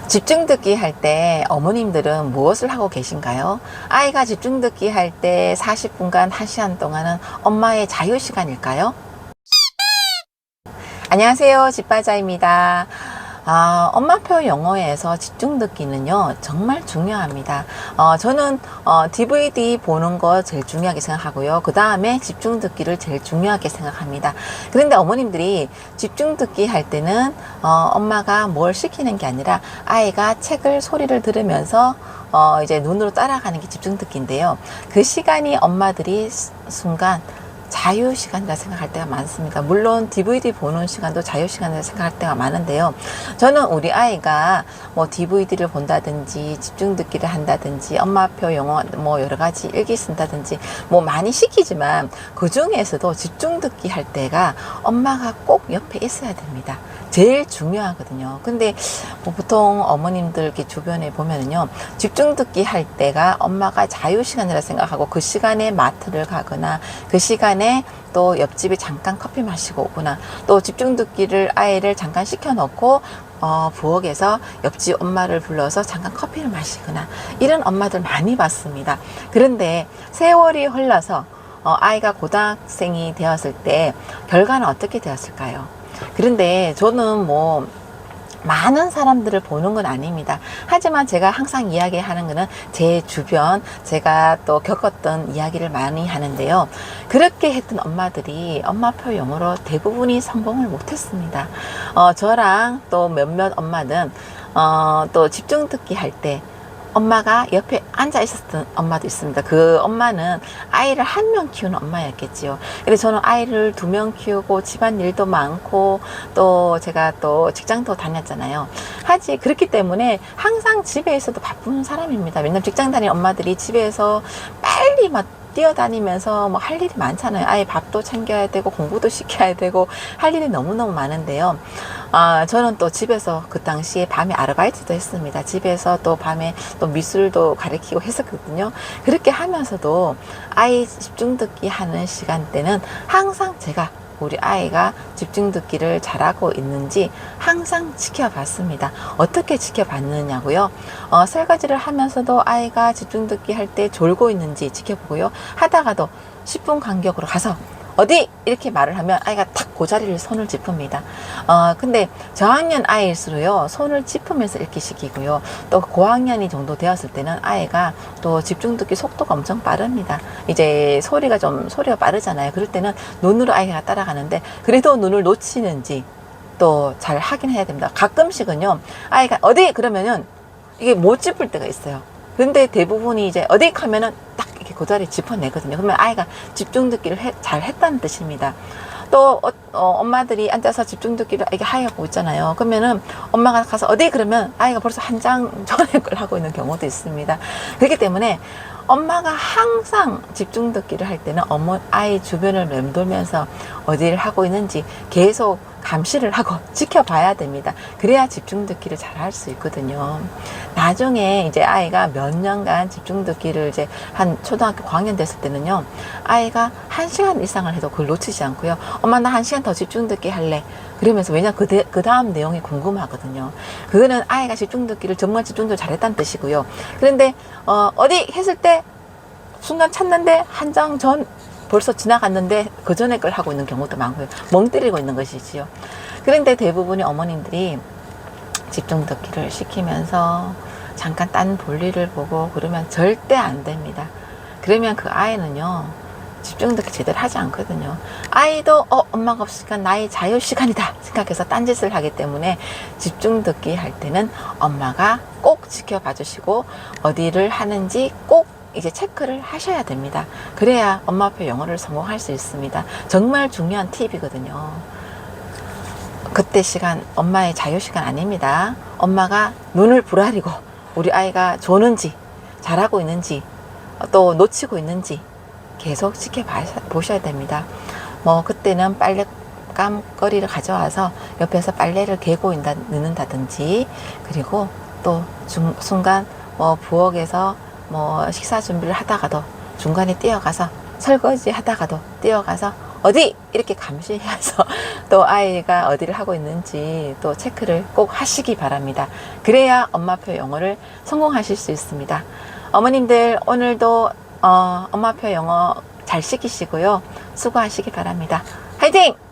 집중 듣기 할 때 어머님들은 무엇을 하고 계신가요? 아이가 집중 듣기 할 때 40분간 1시간 동안은 엄마의 자유 시간일까요? 안녕하세요. 집바자입니다. 엄마표 영어에서 집중 듣기는요, 정말 중요합니다. 저는 DVD 보는 거 제일 중요하게 생각하고요. 그 다음에 집중 듣기를 제일 중요하게 생각합니다. 그런데 어머님들이 집중 듣기 할 때는 엄마가 뭘 시키는 게 아니라 아이가 책을 소리를 들으면서 이제 눈으로 따라가는 게 집중 듣기인데요. 그 시간이 엄마들이 순간 자유 시간이라 생각할 때가 많습니다. 물론 DVD 보는 시간도 자유 시간이라 생각할 때가 많은데요. 저는 우리 아이가 뭐 DVD를 본다든지 집중 듣기를 한다든지 엄마표 영어 뭐 여러 가지 일기 쓴다든지 뭐 많이 시키지만 그 중에서도 집중 듣기 할 때가 엄마가 꼭 옆에 있어야 됩니다. 제일 중요하거든요. 근데 뭐 보통 어머님들 이렇게 주변에 보면은요, 집중 듣기 할 때가 엄마가 자유 시간이라 생각하고 그 시간에 마트를 가거나 그 시간에 또 옆집에 잠깐 커피 마시고 오거나 또 집중 듣기를 아이를 잠깐 시켜놓고 부엌에서 옆집 엄마를 불러서 잠깐 커피를 마시거나 이런 엄마들 많이 봤습니다. 그런데 세월이 흘러서 아이가 고등학생이 되었을 때 결과는 어떻게 되었을까요? 그런데 저는 뭐 많은 사람들을 보는 건 아닙니다. 하지만 제가 항상 이야기하는 거는 제 주변 제가 또 겪었던 이야기를 많이 하는데요. 그렇게 했던 엄마들이 엄마표 영어로 대부분이 성공을 못했습니다. 저랑 또 몇몇 엄마는 또 집중 듣기 할 때 엄마가 옆에 앉아 있었던 엄마도 있습니다. 그 엄마는 아이를 한 명 키우는 엄마였겠지요. 그래서 저는 아이를 2명 키우고 집안일도 많고 또 제가 또 직장도 다녔잖아요. 그렇기 때문에 항상 집에 있어도 바쁜 사람입니다. 왜냐면 직장 다니는 엄마들이 집에서 빨리 막 뛰어다니면서 뭐 할 일이 많잖아요. 아이 밥도 챙겨야 되고 공부도 시켜야 되고 할 일이 너무너무 많은데요. 저는 또 집에서 그 당시에 밤에 아르바이트도 했습니다. 집에서 또 밤에 또 미술도 가르치고 했었거든요. 그렇게 하면서도 아이 집중 듣기 하는 시간대는 항상 제가 우리 아이가 집중 듣기를 잘하고 있는지 항상 지켜봤습니다. 어떻게 지켜봤느냐고요? 설거지를 하면서도 아이가 집중 듣기 할 때 졸고 있는지 지켜보고요. 하다가도 10분 간격으로 가서 어디? 이렇게 말을 하면 아이가 탁 그 자리를 손을 짚습니다. 근데 저학년 아이일수록요, 손을 짚으면서 읽기 시키고요. 또 고학년이 정도 되었을 때는 아이가 또 집중 듣기 속도가 엄청 빠릅니다. 이제 소리가 빠르잖아요. 그럴 때는 눈으로 아이가 따라가는데 그래도 눈을 놓치는지 또 잘 확인해야 됩니다. 가끔씩은요, 아이가 어디? 그러면은 이게 못 짚을 때가 있어요. 근데 대부분이 이제 어디? 하면은 딱 이렇게 그 자리에 짚어내거든요. 그러면 아이가 집중 듣기를 잘 했다는 뜻입니다. 또 엄마들이 앉아서 집중 듣기를 이게 하고 있잖아요. 그러면은 엄마가 가서 어디? 그러면 아이가 벌써 한 장 전에 걸 하고 있는 경우도 있습니다. 그렇기 때문에 엄마가 항상 집중 듣기를 할 때는 아이 주변을 맴돌면서 어디를 하고 있는지 계속 감시를 하고 지켜봐야 됩니다. 그래야 집중 듣기를 잘 할 수 있거든요. 나중에 이제 아이가 몇 년간 집중 듣기를 이제 한 초등학교 고학년 됐을 때는요, 아이가 1시간 이상을 해도 그걸 놓치지 않고요. 엄마 나 1시간 더 집중 듣기 할래. 그러면서 왜냐 그 다음 내용이 궁금하거든요. 그거는 아이가 집중 듣기를 정말 집중도 잘했다는 뜻이고요. 그런데 어디 했을 때 순간 찾는데 한 장 전 벌써 지나갔는데 그 전에 걸 하고 있는 경우도 많고요. 멍 때리고 있는 것이지요. 그런데 대부분의 어머님들이 집중 듣기를 시키면서 잠깐 딴 볼일을 보고 그러면 절대 안 됩니다. 그러면 그 아이는요, 집중 듣기 제대로 하지 않거든요. 아이도 엄마가 없으니까 나의 자유 시간이다 생각해서 딴짓을 하기 때문에 집중 듣기 할 때는 엄마가 꼭 지켜봐 주시고 어디를 하는지 꼭 이제 체크를 하셔야 됩니다. 그래야 엄마표 영어를 성공할 수 있습니다. 정말 중요한 팁이거든요. 그때 시간 엄마의 자유 시간 아닙니다. 엄마가 눈을 부라리고 우리 아이가 조는지 잘하고 있는지 또 놓치고 있는지 계속 지켜보셔야 됩니다. 뭐 그때는 빨랫감거리를 가져와서 옆에서 빨래를 개고 넣는다든지, 그리고 또 순간 뭐 부엌에서 뭐 식사 준비를 하다가도 중간에 뛰어가서 설거지 하다가도 뛰어가서 어디 이렇게 감시해서 또 아이가 어디를 하고 있는지 또 체크를 꼭 하시기 바랍니다. 그래야 엄마표 영어를 성공하실 수 있습니다. 어머님들 오늘도 엄마표 영어 잘 시키시고요. 수고하시기 바랍니다. 화이팅!